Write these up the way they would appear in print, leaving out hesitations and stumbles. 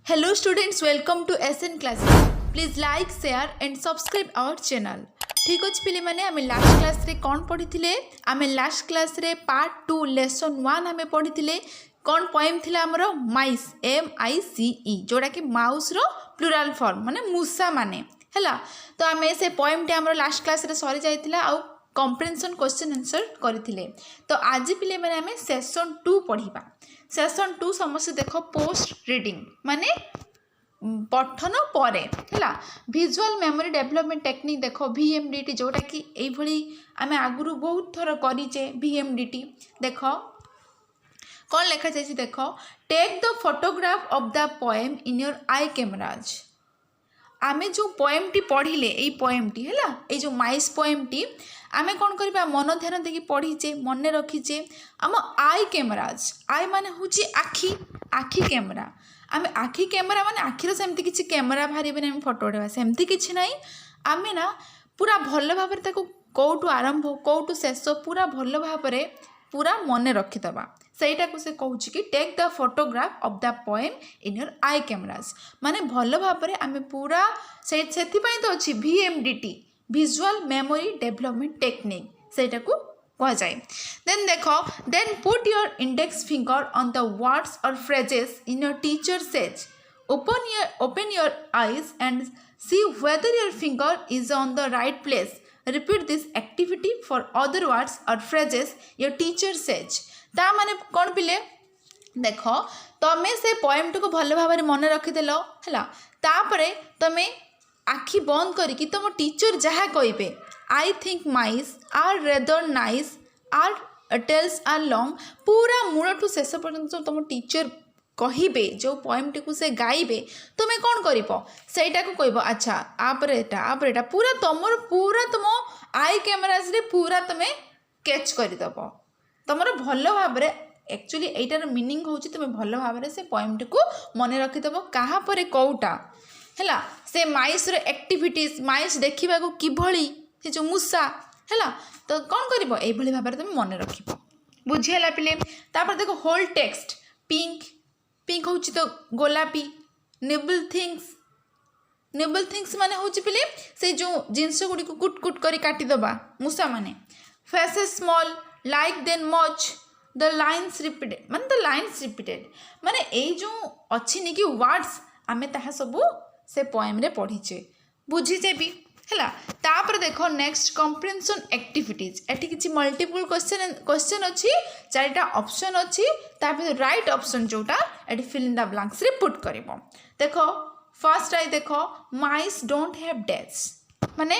Hello students, welcome to SN classes. Please like, share and subscribe our channel. ठीक अच्छे पिले माने आमे लास्ट क्लास रे कौन पढ़ी थिले? आमे लास्ट क्लास रे पार्ट 2 लेसन 1 आमे पढ़ी थिले कौन पोएम थिला हमरो माइस MICE जोड़ा कि माउस रो प्लुराल फॉर्म माने मूसा माने हैला। तो आमे से पोएम टे हमरो लास्ट क्लास रे सरी जाइतिला आ कॉम्प्रिहेंशन क्वेश्चन आंसर करथिले। तो आज पिले माने आमे सेशन 2 पढ़िबा। सेशन 2 समस्त देख पोस्ट रीडिंग माने पठन परे है विजुअल मेमोरी डेवलपमेंट टेक्निक देख VMDT जोटा कि यही आम आगु बहुत थर करीचे VMDT देख कौन लिखा जाए देख take the photograph of the poem in your eye cameras. आमे जो पोएम टी पढ़िले यही पोएम टी है ये जो माइस पोएम टी आमे कौन करबा मन ध्यान देखि पढ़ीचे मन रखीचे आम आई कैमराज आई माने होची आखि आखि कैमरा आमे आखि कैमरा माने आखिर सेमती किछि कैमरा बाहर आम फोटो उठेबा सेमती किछि नाही आमे ना पूरा भल भाव ताको कौटू आरंभ कौटू शेष पूरा भल भाव पूरा मन रखिदबा सेटा को से कहूँ कि take the photograph of the poem in your eye cameras माने भल भाव आमे पूरा से तो अच्छी VMDT visual memory development technique सेटा को कह जाए। देन देखो then put your index finger on the words और phrases in your teacher says open your eyes and see whether your finger is on the right place. Repeat this activity for other words or phrases your teacher says. ता माने कौन पिले देख तमें से poem को भल भाव मन रखिदेल है तापरे तमें आखि बंद करी तुम टीचर जहाँ कहे I think mice are rather nice their tails are long पूरा मूल ठू शेष पर्यंत तुम टीचर कहिबे जो पोएम टी को से गाइबे तुम्हें कौन करा को कह अच्छा आपरे एटा पूरा तुमर पूरा तुम आई कैमराज रे पूरा तुम्हें कैच करदेव तुमर भल भाव एक्चुअली एटार मीनिंग हूँ तुम्हें भल भाव से पोएम टी को मन रखिदेव क्या पर कौटा है से माइस रो एक्टिविटीज माइस देखा किभली से जो मूसा है तो कौन कर भाव में तुम मन रख बुझीगला पिले। तापर देखो होल टेक्स्ट पिंक पिंक हूँ तो गोलापी नेबल थिंग्स माने हूँ पिले से जो जिनस गुड़ी को कुट कुट कर काटिदबा मूसा माने faces small like then much the lines repeated माने ये जो अच्छी नहीं कि वर्ड्स आमे ताहा सबू से पोएम रे पढ़ीचे बुझीचे भी है। तापर देखो नेक्स्ट कॉम्प्रिहेंशन एक्टिविटीज एटी किछि मल्टीपल क्वेश्चन अच्छी चारिटा ऑप्शन अच्छी तापर राइट ऑप्शन जोटा एटी फिल इन द ब्लैंक्स रे पुट करिवो। देखो फर्स्ट आई देखो माइस डोंट हैव डेस्क माने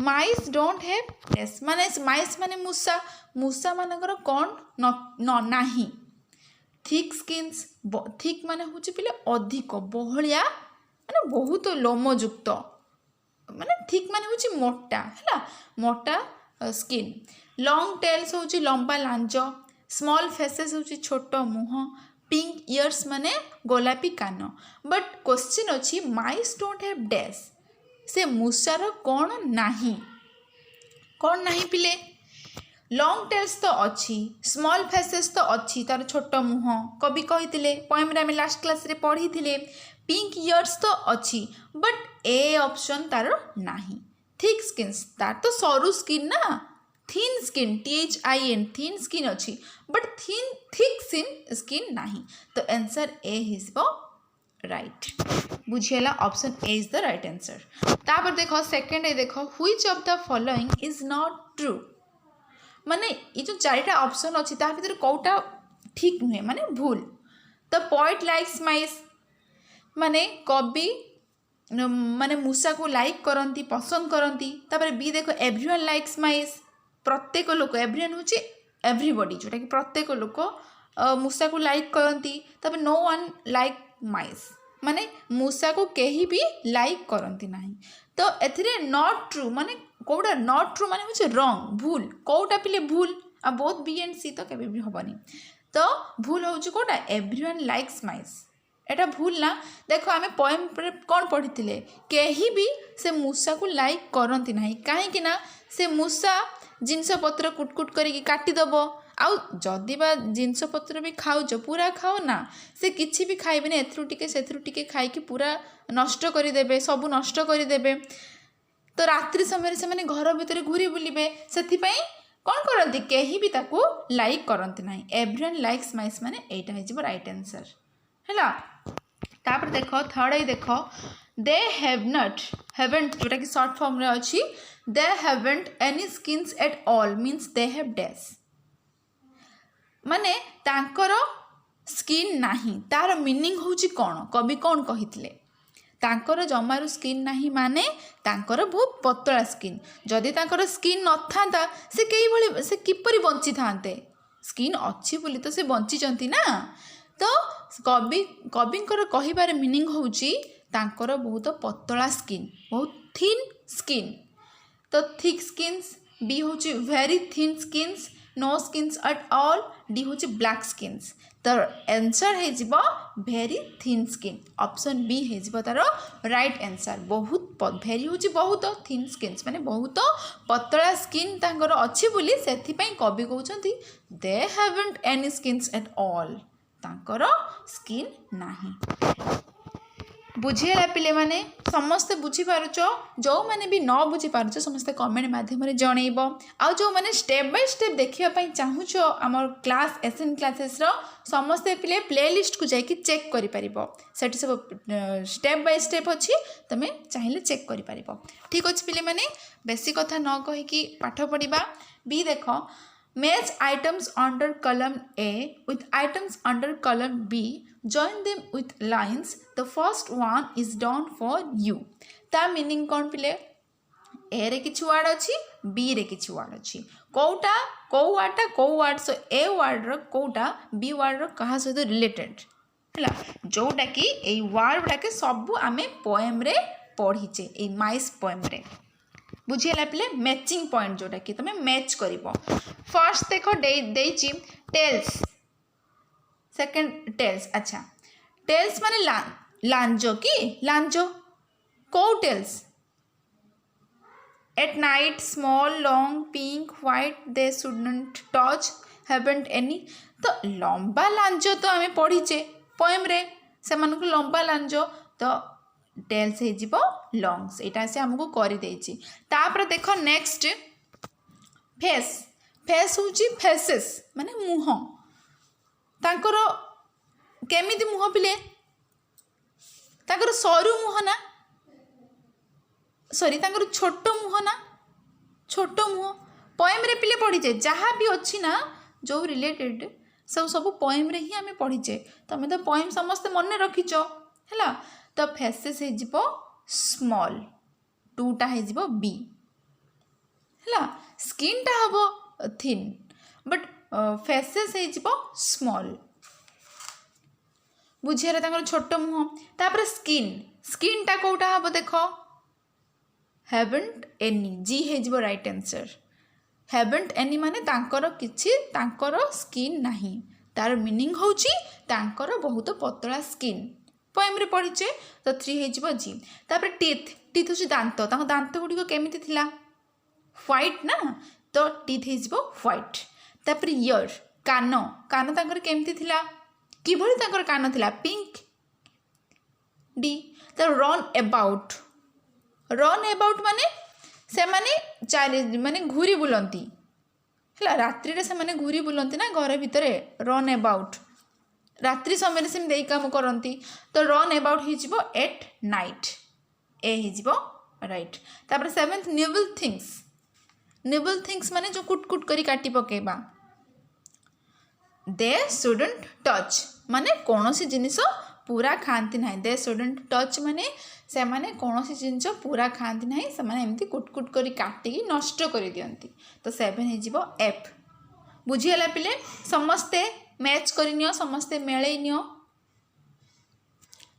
माइस डोंट हैव डेस्क माने माइस माने मूसा मानकर कौन न नाही थिक स्किन्स थिक माने हूँ पिले अधिक बहलिया माने बहुत लोमयुक्त माने थिक माने हूँ मोटा है मोटा स्किन लॉन्ग टेल्स हूँ लंबा लांज स्मॉल फेसेस हूँ छोट मुह पिंक इयर्स माने गोलापी कान बट क्वेश्चन अच्छी माइस डोंट हैव डैश से मूसार कौन नाही पिले लॉन्ग टेल्स तो अच्छी स्मॉल फेसेस तो अच्छी तार छोट मुह कवि कही पोएम रे लास्ट क्लास रे पढ़ी थे पिंक इयर्स तो अच्छी बट ए ऑप्शन तार नाही थिक स्किन्स तार तो सरू स्किन ना thin skin THIN thin skin अच्छी बट थिक स्किन नाही तो answer A is the right बुझीगला option A is the right answer. तापर देखो सेकंड ए देखो which of the following is not true माने ये जो चारिटा ऑप्शन अच्छी ता भीतर कौटा ठीक नुहे माने भूल। द पोएट लाइक्स माइस माने कवि माने मूसा को लाइक करती पसंद करती। तापर बी देखो एवरीवन लाइक्स माइस प्रत्येक लोक एवरीवन हूँ एवरीबॉडी जोटा कि प्रत्येक लोक मूसा को लाइक करती। तापर नो वन लाइक माइस माने मूसा को कहीं भी लाइक करती नहीं। तो एथिरे नॉट ट्रू माने कौटा नॉट ट्रू माने हूँ रंग भूल कौटा पिले भूल आ बोथ बी एंड सी तो केबे भी हबनी तो भूल हूँ कौटा एवरीवन लाइक्स माइस एटा भूल ना। देखो आमे पोएम कौन पढ़ी थे कहीं भी से मूसा को लाइक करती नहीं कहीं ना से मूसा जिनस पत्र कुटकुट करी काटिदब आउ जदि बा जिनस पत्र भी खाऊच पूरा खाओ ना से किछि भी खाइबेनि एथरु टिके सेथरु टिके खाइकी पूरा नष्ट करदेवे सब नष्ट करदेवे। तो रात्रि समय से माने घर भितर घूरी बुलिबे सेथिपई कौन करती कहीं भी ताकू लाइक करती ना। एवरीवन लाइक्स माइस माने एटा हे जिवो राइट आंसर हैला। तापर देख थर्ड आई देख दे हैवंट जोटा कि शॉर्ट फॉर्म रे अछि दे haven't any skins at all means they have dash माने तांकर स्किन नाही तार मीनिंग होची कौन कवि कौन कहिथिले तांकर जमारू स्किन नाही माने तांकर बहुत पतला स्किन जदि तांकर स्किन न थांता से कई भली से किपरि बंची थांते स्किन अच्छी बोली तो से बंची जंती ना। तो कविंकर कहिबार मीनिंग होची तांकर बहुत पतला स्किन बहुत थिन स्किन। तो थिक स्किन्स बी होची very thin skins no skins at all D होची ब्लैक स्किन्स। तो आंसर है जिवो very thin skin option B है जिवो तार राइट आंसर। बहुत वेरी होची बहुत थिन स्किन्स माने बहुत पतला स्किन तांकर अच्छी बोली सेथि पई कवि कहउछंती they haven't any skins at all तांकर स्किन नाही। बुझीला पिले माने समस्ते बुझी पारुच जो माने भी न बुझी पारुच समस्ते कमेंट माध्यम रे जणैब आ जो माने स्टेप बाय स्टेप देखिया पई चाहुच हमर क्लास एसएन क्लासेस रो समस्ते पिले प्लेलिस्ट को जाई कि चेक करि परिबो सेठी सब स्टेप बाय स्टेप अछि तमे चाहिले चेक करि परिबो। ठीक अछि पिले माने बेसी कथा न कहि कि पाठ पढिबा। बी देखो match items under column A with items under column B join them with lines the first one is done for you। ता मीनिंग कौन पिले ए रे किछि वर्ड अछि बी रे किछि वर्ड अछि कोउटा को वर्डटा को वर्ड सो ए वर्ड रो कोउटा बी वर्ड रो कहा सहित रिलेटेड हला जोटा कि ए वर्ड के सब आमे पोएम रे पढिचे ए माइस पोएम रे। बुझीला पिले मैचिंग पॉइंट जोटा कि तुम मैच करिवो। फर्स्ट देखो देइची टेल्स सेकंड टेल्स अच्छा टेल्स माने लांजो कि लांजो को tails at night small long pink white they shouldn't touch haven't any. तो लंबा लांजो तो आमे पढिचे पोएम रे से मानको लंबा लांजो तो टेल्स हे जिवो लॉन्ग्स एटा से हमको करि देछि। तापर देखो नेक्स्ट फेस फेस होची फेसेस माने मुह तांकर केमिति मुह पिले तांकर सरू मुह ना सॉरी तांकर छोट मुह ना छोट मुह पोएम रे पिले पढिचे जहाँ भी अछि ना जो रिलेटेड सब पोएम रे ही आमे पढिचे तमे तो पोएम समस्त मन रखिचो हैला। तो फेसेस हे जिवो स्मॉल टूटा हे जिवो बी हैला स्किन टा हबो थिन बट फेसेस हे जिवो स्मॉल। बुझियारे तांकर छोट मुह तापर स्किन स्किन टा कोटा हबो देखो हैवंट एनी जी हे जिवो राइट आंसर। हैवंट एनी माने तांकर किछि तांकर स्किन नाही तार मीनिंग होची तांकर बहुत पतला स्किन पोएम रे पढिचे तो 3 हे जिवो जी। तापर टीथ टीथ होची दांत तांको दांत गुडी केमिति थिला व्हाइट ना तो टीथ हे जिवो व्हाइट। तापर ईयर कान कान तांकर केमिति थिला कि भली तांकर कान थिला पिंक डी। तो रन अबाउट माने से माने चारि माने घूरी बुलंती हला रात्रि रे से माने घूरी बुलंती ना घर भितरे रन अबाउट रात्रि समय से देई काम करती। तो रन अबाउट ही जिवो एट नाइट ए ही जिवो राइट। तापर 7th निबल थिंग्स माने जो कुट कुट करी काटी पकेबा दे शुडंट टच माने कोनोसी जिनिस पूरा खाती ना दे शुडंट टच माने से माने कोनोसी जिनिस पूरा खाती ना से माने एमती कुट कुट करी काटी नष्ट कर दियंती। तो 7 हे जिवो एफ। बुझियला पिले समस्ते मैच करनियो समस्ते मेले नियो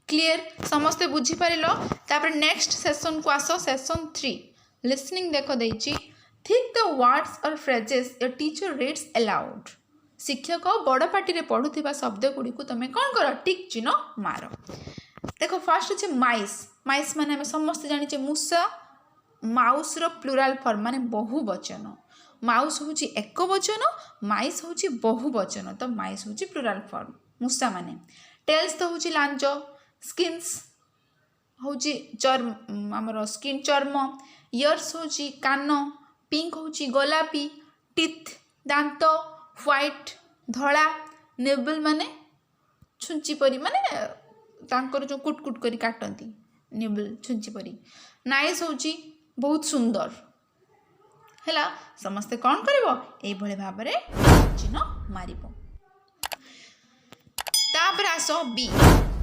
क्लियर समस्ते बुझी पारिलो। तापर नेक्स्ट सेशन को आसो सेशन 3 लिसनिंग देखो देइची थिंक द वर्ड्स और phrases your teacher reads allowed. शिक्षक बड़ पार्टी रे पढ़ुथिबा शब्द गुडी को तमे कोन करो टिक चिन्ह मारो। देखो फर्स्ट अछि माइस माइस माने हम समस्त जानिचे मूसा माउस रो प्लुराल फॉर्म माने बहुवचन माउस हूँ एक वचन, माइस हूँ बहुवचन, तो माइस हूँ प्लुराल फॉर्म मूषा माने। टेल्स तो हूँ लांज, स्किन्स हूँ चर्म आमर स्किन चर्म, इयर्स हूँ कान, पिंक हूँ गोलापी, टीथ दांत, व्हाइट धला, नेबल माने छुंची परी माने तांकर जो कुटकुट करी काटती नेबल छुंची परी, नाइस हूँ बहुत सुंदर है। समस्ते कौन कर ये भाव में चिन्ह मार। तापर आस B,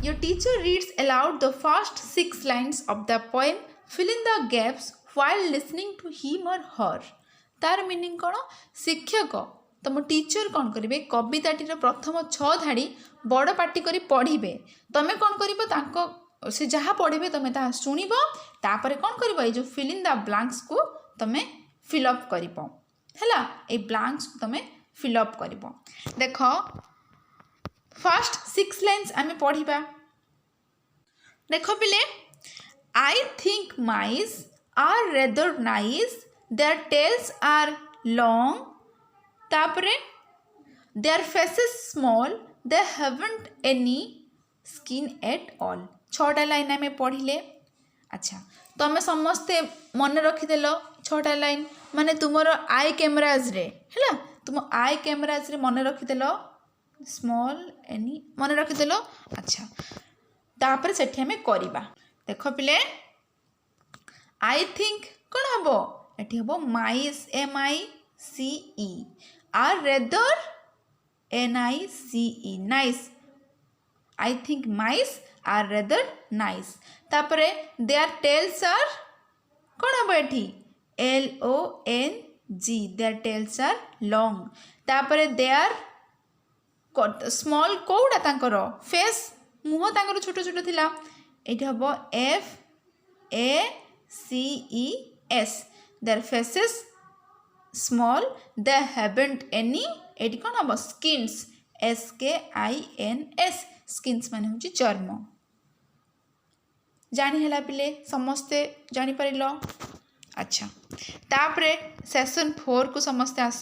your teacher reads aloud the first 6 lines of the poem, fill in the gaps while listening to him और हर। तार मीनिंग कौन, शिक्षक तुम टीचर कौन करेंगे कविताटीर प्रथम 6 धाड़ी बड़ पार्टी कर पढ़े, तुम्हें कौन कर से जहाँ पढ़े तुम्हें ता शुणव, तापर कौन कर ये जो फिल इन द ब्लैंक्स को तुम्हें फिलअप कर ब्लैंक्स को तुम्हें फिलअप कर। देख फर्स्ट 6 लाइन्स आम पढ़ा। देख पिले, I think mice are rather nice, their tails are long, तापरे their faces small, they haven't any skin at all. 6टा लाइन आम पढ़ले। अच्छा तुम समस्ते मन रखिदेल 6टा लाइन माने तुमर आई कैमराज रे है, तुम आई कैमराज रे मन रखिदेल स्मॉल एनी मन रखिदेल। अच्छा तापर सेठी आम करवा। देख पिले, आई थिंक कौन हम एटी हम mice MICE, are rather NICE nice. I think mice are rather nice. तापरे देयर टेल्स आर कौन हम एटी LONG, their tails are long. तापरे देयर स्मॉल कौड़ा तांकर फेस मुह तांकर छोट छोट थिला, एटी हम FACES, there faces small, they haven't any, eighty कौन हम स्किन्स SKINS, स्किन्स माने हूँ चर्म। जानी पिले समस्ते जानी पारिल। अच्छा तापरे सेशन 4 को समस्ते आस।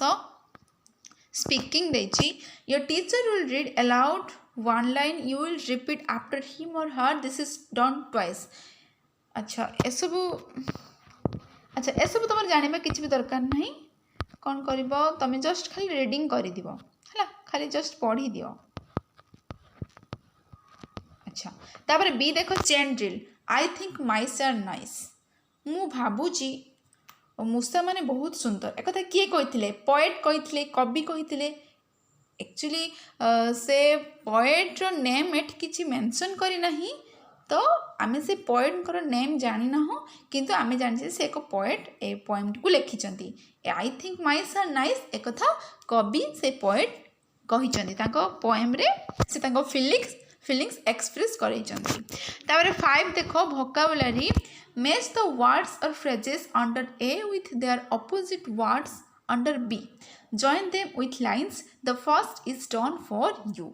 स्पीकिंग देची, your teacher will read aloud 1 line, you will repeat after him और her, this is done twice. अच्छा एसबू तुम जाना किसी भी दरकार नहीं, कौन कर तुम जस्ट खाली रीडिंग कर दिव है, खाली जस्ट पढ़ी दियो। अच्छा तापर बी देख, chain drill, I think mice are nice, मु भावुची मूषा माने बहुत सुंदर। एक कथा किए कही, पोएट कही, कवि कही। एक्चुअली से पोएट रो नेम एट किसी मेंशन करना, तो आमे से पोएट नेम जानी ना हो, किंतु आमे जानी से एक पोएट ए पोएम को लिखिं। I think mice are nice एक कथा कवि से पोएट कही पोएम रे से फीलिंग्स एक्सप्रेस कर। 5 देख, वोकाबुलरी, मैच द वर्ड्स और phrases under A with their opposite words under B, join them with lines, the first is done for you।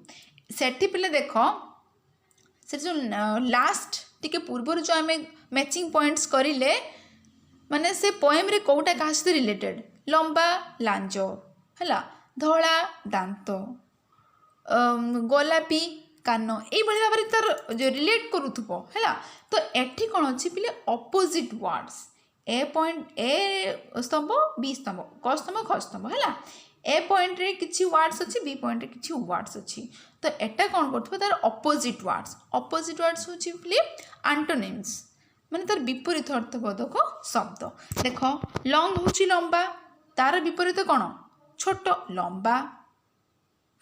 सेठी पिले देख से जो लास्ट टिके पूर्वर जो आम मैचिंग पॉइंट्स करिले माने से पोएम रे कोटा कहा सहित रिलेटेड, लंबा लांज है, धला दांत, गोलापी कान, ये भाव में तार जो रिलेट करूथबो है। तो एठी कौन अच्छी पिले opposite words, A point A स्तंभ बी स्तंभ क स्तंभ ख स्तंभ है। ए पॉइंट रे किछि वर्ड्स अच्छी, बी पॉइंट रे किछि वर्ड्स अच्छी, तो एटा कौन करथबो तार अपोजिट वर्ड्स होछि पिले एंटोनिम्स, माने तार विपरीत अर्थबोधक शब्द। देख लॉन्ग होछि लंबा, तार विपरीत कौन छोट, लंबा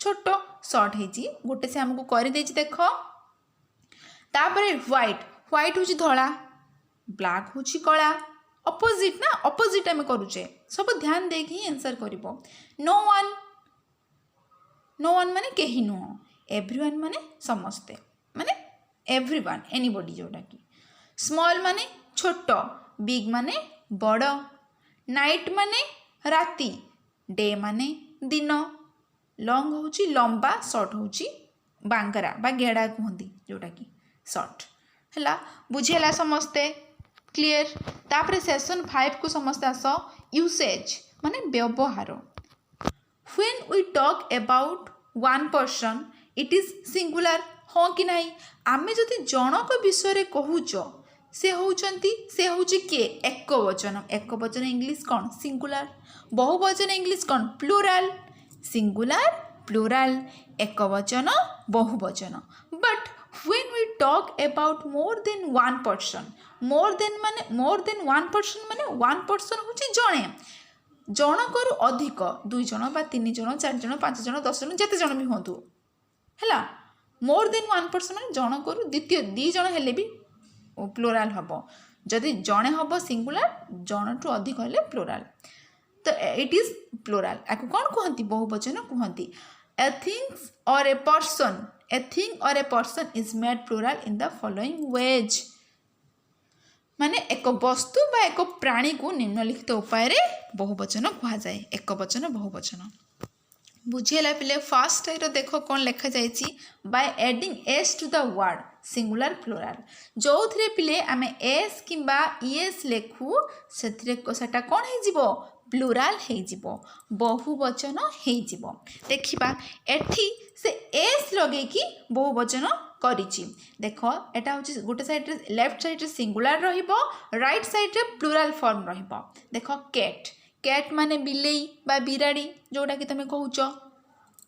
छोट, शॉर्ट है गोटे से आमको कर देछि। देख तापरे व्हाइट हूँ धला, ब्लैक हूँ कला, अपोजिट ना, अपोजिट आम करुचे सब ध्यान देके ही आंसर कर। नो वन माने कहीं नुह, एवरीवन माने समस्ते, माने एवरीवन एनीबॉडी जोटा कि। स्मॉल माने छोट, बिग माने बड़, नाइट माने राति, डे माने दिन, लॉन्ग होची लंबा, शॉर्ट होची बांगरा बा गेड़ा कहती जोटा कि शॉर्ट है। बुझीला समस्ते क्लियर। तापर सेशन 5 को समस्ते आस। यूसेज माने व्यवहार। When we talk about one person, it is singular, हाँ कि नहीं? आमे जदि जनक विषय कहूच से होउची किए एक वचन इंग्लिश कौन सिंगुलर, बहुवचन इंग्लिश कौन प्लूराल, सिंगुलर प्लूराल एक वचन बहुवचन। But when we talk about more than one person, more than one person माने one person होची जणे, जनकर अधिक 2 जन बा 3 जन 4 जन 5 जन 10 जन जेते जन भी होतु हैला। मोर देन 1 पर्सन माने जनकर द्वितीय 2 जन हेले भी प्लूराल हबो, जदि जणे हबो सिंगुलर, जनटू अधिक हेले प्लूराल, तो इट इज प्लूराल। आकु कोन कहंती बहुवचन कहंती। a thing or a person is made plural in the following ways, माने एक वस्तु बा एक प्राणी को निम्नलिखित उपाय रे बहुवचन कहा जाए, एक वचन बहुवचन। बुझेला पिले फर्स्ट टाइम देखो कौन लिखा जाइछि by adding S to the word singular plural, जो थरे पिले आमे एस किंबा ईएस लेखु सेथिरे सेटा कोन हे जिवो प्लूराल हे जिवो, बहुवचन हे जिवो। देखिबा एठी से एस लगे कि बहुवचन करिछि। देखो एटा होछि गोटे साइड रे लेफ्ट साइड रे सिंगुलर रहिबो, राइट साइड रे प्लूराल फॉर्म रहिबो। देखो कैट, कैट माने बिलेई बा बिराड़ी जोटा कि तमे कहूच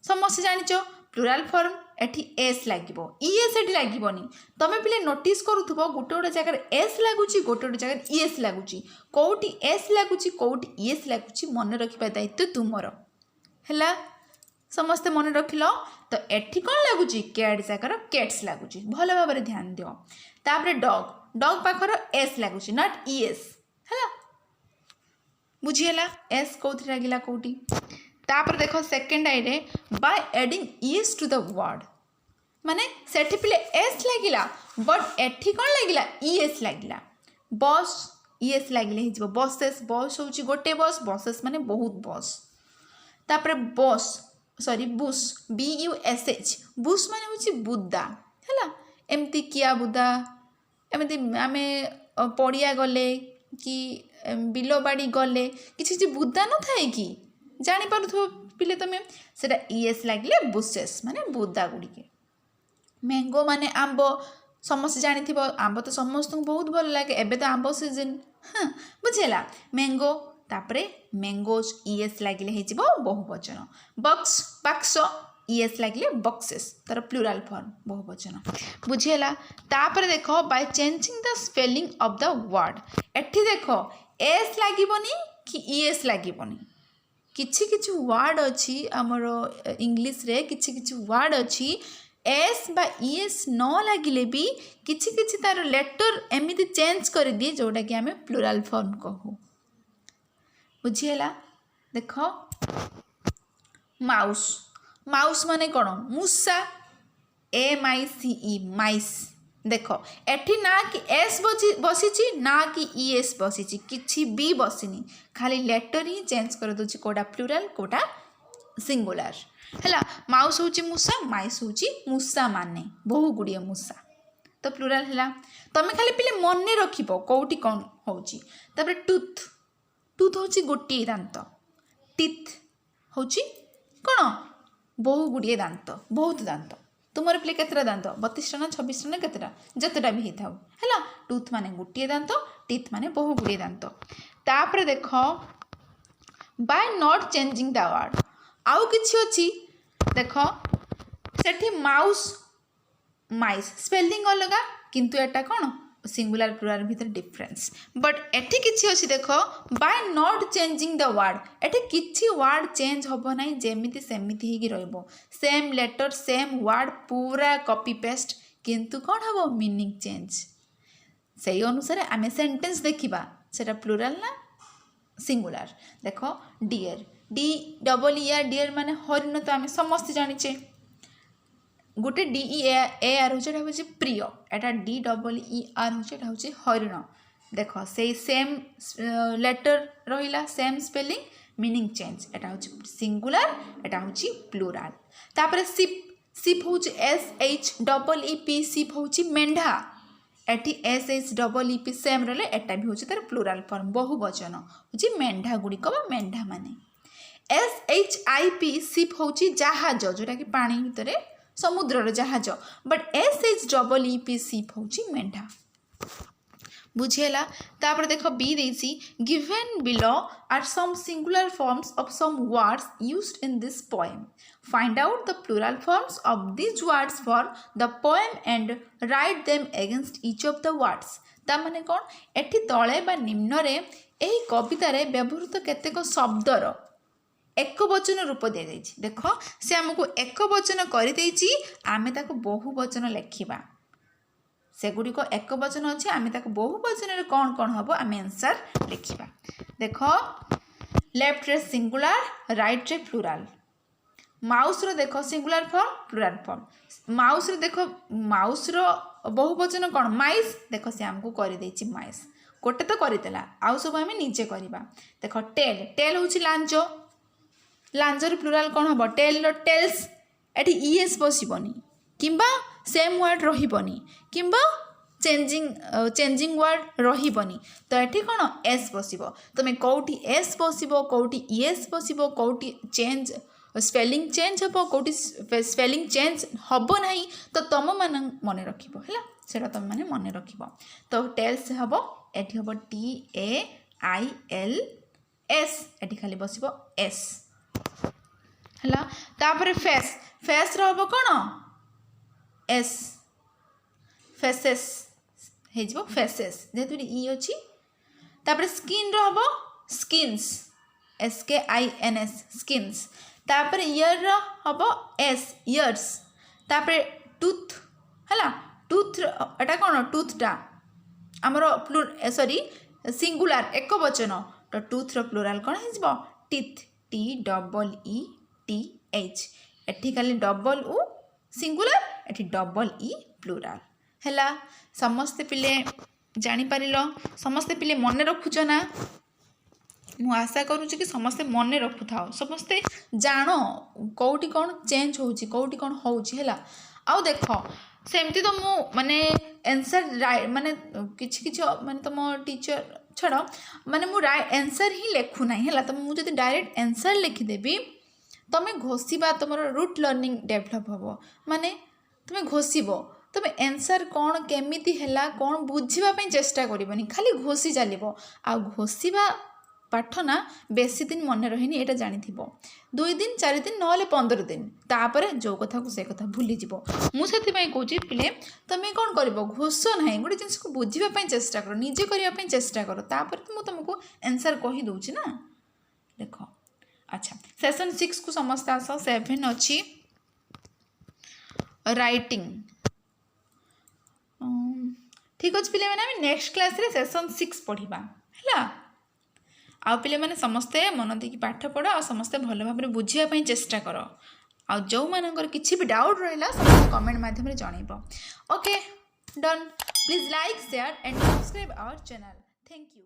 समस्त जानिच, प्लूराल फॉर्म एठी एस लागिबो, ईएस एठी लागिबोनी। तमे पिले नोटिस करूथबो गोटे गोटे जगह एस लागुची, गोटे गोटे जगह ईएस लागुची, कोउटी एस लागुची कोउटी ईएस लागुची, मन रखिबा दायित्व तुमरो हैला। समस्ते मन रखिलो तो एठी कौन लगुची कैट जगह कैट्स लगुची, भल भाव ध्यान दियो। तापरे डॉग, डॉग पाखर एस लगुची नॉट ईएस हैला, बुझीला एस कोथि लागिला कोठी। तापर देखो सेकंड आई रे by adding ES to the word, माने सेठी पिले एस लागिला बट एठी कौन लागिला ईएस लागिला। बस ईएस लागिले हि जिवो, बसेस, बस होची गोटे बस, बसेस माने बहुत बस। तापर बस सॉरी बुश, BUSH, बुश माने होची बुदा हैला, एमती किया बुदा, एमती आमे पड़िया गले कि बिलो बाड़ी गले किछि बुदा न थाए कि जानि पारुथो पिले तमे, सेटा ईएस लागिले बुशेस माने बुदा गुडी। मैंगो माने आंबो, समस्त जानिथिबो आंबो तो समस्त बहुत भल लागे, एबे तो आंबो सीजन, हाँ बुझेला मैंगो। तापरे मैंगोज ईएस लागिले हे जिवो बहुवचन। बक्स, बाक्स ईएस लागिले बक्सेस, तार प्लूराल फॉर्म बहुवचन, बुझेला। तापरे देखो by changing the spelling of the word, एठी देखो एस लागिबोनी कि ईएस लागिबोनी। किछि किछि वर्ड अछि हमरो इंग्लिश रे, किछि किछि वर्ड अछि एस बा ईएस न लागिले भी किछि किछि तार लेटर एमिति चेंज कर दिए जोटा कि आमे प्लूराल फॉर्म कहू, बुझीला। देख माउस, माउस माने कौन मूसा, MICE माइस। देख एठी ना कि एस बसी ना कि ईएस बसी, किछि भी बसिनी, खाली लेटर ही चेंज कर दोछि कोटा प्लूराल कोटा सिंगुलर हैला। माउस होची मूसा, माइस होची मूसा माने बहु गुड़िए मूसा, तो प्लूराल हैला। तमे खाली पिले मन रखिबो कोउटी कौन होची। तापर टूथ, टूथ होची गोटे दांत, टीथ होची कौन बहु गुड़िए दांत, बहुत दांत। तुमर पिले केतरा दांत 32 ना 26 ना केतरा जतटा भी हेथाउ हैला। टूथ माने गोटे दांत, टीथ माने बहु गुड़िए दांत। तापर देखो by not changing the word, आउ किछि अछि देखो सेठी माउस माइस स्पेलिंग अलगा, किंतु एटा कौन सिंगुलर प्लूराल भीतर डिफरेंस। बट एठी किछि अछि देखो by not changing the word, एठी किछि वर्ड चेंज होबो नाही, जेमिति सेमिति हिगी रहइबो, सेम लेटर सेम वर्ड पूरा कॉपी पेस्ट, किंतु कौन हबो मीनिंग चेंज। सेही अनुसार आमे सेंटेंस देखिबा सेटा प्लूराल ना सिंगुलर। देखो डियर, DEER डियर माने हरिण, तो आमे समस्त जानिचे गोटे DEAR होचे प्रिय, एटा DEER होचे हरिण। देख से सेम लेटर रहिला सेम स्पेलिंग मीनिंग चेंज, एटा होचे सिंगुलर एटा होचे प्लूराल। तापर सिप, सिप होचे SHEEP, सिप होचे मेंढा, एटी S H double E P same रहे एटा भी होची तार प्लूराल फॉर्म बहुवचन होची मेंढा गुड़िक बा मेंढा माने S H I P ship होची जहाज जोटा कि पानी भितर समुद्र जहाज but S H double E P ship होची मेंढा बुझेला तापर देख B these given below are some singular forms of some words used in this poem find out the plural forms of this words for the poem and write them against each of the words ता माने कोन एठी तळे बा निम्न रे एही कविता रे व्यवहृत केतेक शब्दर एक वचन रूप दे देछि देखो से हमको एक वचन करि देछि आमे ताको बहुवचन लेखिबा सेगुड़िक एक वचन अच्छे आम बहुवचन कौन कौन हम आम आंसर लिखा देख लेफ्ट रे सिंगुलर राइट रे प्लूराल माउस रो देख singular form plural form mouse रे देख माउस रो बहुवचन कौन माइस देख से आमको कर माइस गोटे तो करदेला आउ सब आम निजे करवा देख टेल टेल हूँ लांज लांजर प्लूराल कौन हम टेल टेल्स एटी ईएस बसबनी किंबा सेम वर्ड रही किंबा चेंजिंग वर्ड रही तो ये कौन एस बस तुम कौटी एस बस कौटी ईएस बस कौटी चेंज स्पेलिंग चेंज हम कौटी स्पेलिंग चेंज हम ना तो तुम मान मन रख है तुम मैंने मन रख तो टेल्स हम ये हम T A I L S ये खाली बस एस है फेस फेस हम कौन एस फेसेस हो फेसेस जेहेतु ई अच्छी तापर स्किन हम स्किन्स एस के आई एन एस स्किन्स तापर इयर हम एस इयर्स तापर टूथ है टूथ एटा कौन टूथटा आमर सॉरी सिंगुलर एक वचन तो टूथ प्लूराल कौन हो teeth T double E T H एटी खाली डबल उ सिंगुलर एटी डबल ई प्लूराल है समस्ते पिले जापर समस्ते पिले मन रखुच ना मु आशा करुँच कि समस्ते मन रखु था समस्ते जान कौटी कौन चेंज होची कौटी कौन होची है आउ देख सेमती तो मु माने आंसर माने किछि किछि माने तुम टीचर छड़ माने मु आंसर ही लिखु ना है तो मुझे डायरेक्ट आंसर लिखिदेवी तुम्हें घोषा तुम रूट लर्निंग डेभलप हम माने तुम्हें घोषब तुम आंसर कौन केमिति है कौन बुझापी चेष्टा करनी खाली घोषी चलो आ घोषा पाठ ना बेसी दिन मन रही ये जानी 2 दिन 4 दिन ना 15 दिन तापर जो कथा को से कथा भूली जीव मुझे कौची पिले तुम्हें कौन कर घोष ना गोटे जिन को बुझापी चेष्टा कर निजे करने चेष्टा कर तापर मुझे तुमको आंसर कहीदे ना देख अच्छा सेशन 6 को समस्त आस 7 अच्छी राइटिंग ठीक अच्छे पे मैंने नेक्स्ट क्लास रे सेशन 6 पढ़ा है आउ पे मैंने समस्ते मन देकी पाठ पढ़ आ समस्ते भल भाव बुझापी चेष्टा कर आ जो मानकर किसी भी डाउट रहा समस्त कमेंट माध्यम जनइब okay done please like share and subscribe our channel thank you.